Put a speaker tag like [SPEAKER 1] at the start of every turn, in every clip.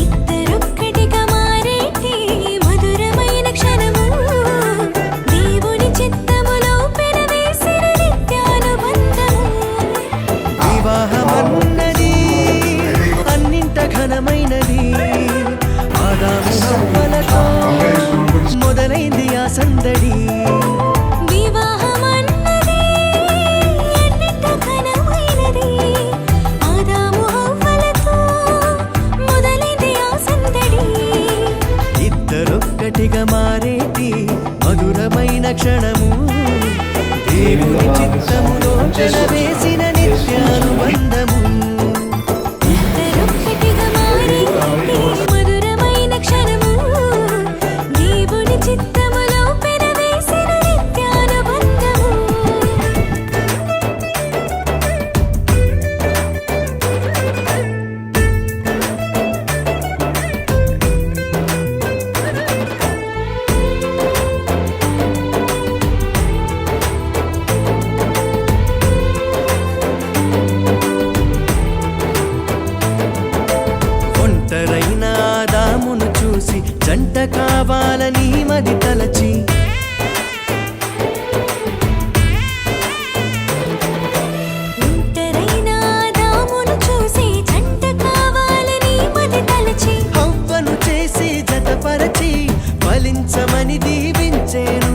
[SPEAKER 1] ఇద్దరొక్కటిగా మారేటి మధురమైన క్షణము దేవుని చిత్తములో పెనవేసిన నిత్యానుబంధము వివాహమన్నది అన్నింట ఘనమైనది ఆదాము హవ్వలతో మొదలైంది ఆ సందడి ఇద్దరొక్కటిగా మారేటి మధురమైన క్షణము దేవుని చిత్తములో పెనవేసిన నిత్యానుబంధము జంట కావాలని మది తలచి హవ్వను చేసి జతపరచి ఫలించమని దీవించేను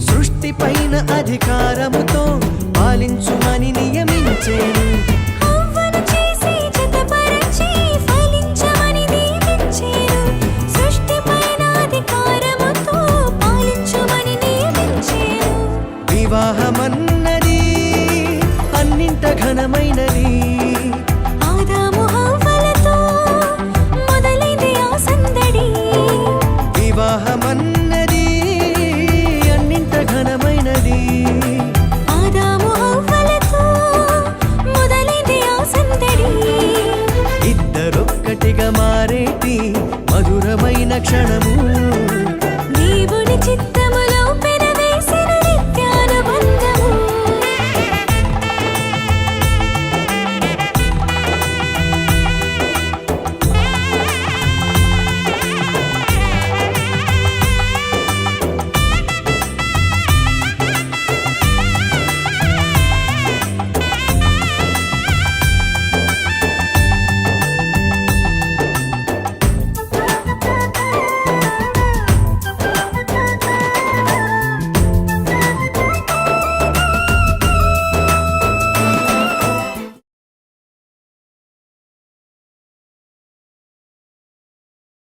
[SPEAKER 1] సృష్టి పైన అధికారముతో పాలించుమని నియమించేను వివాహమన్నది అన్నింట ఘనమైనది
[SPEAKER 2] ఆదాము హవ్వలతో మొదలైంది ఆ సందడి
[SPEAKER 1] వివాహమన్నది అన్నింట ఘనమైనది
[SPEAKER 2] ఆదాము హవ్వలతో మొదలైంది ఆ సందడి
[SPEAKER 1] ఇద్దరొక్కటిగా మారేటి మధురమైన క్షణము
[SPEAKER 2] దేవుని చిత్త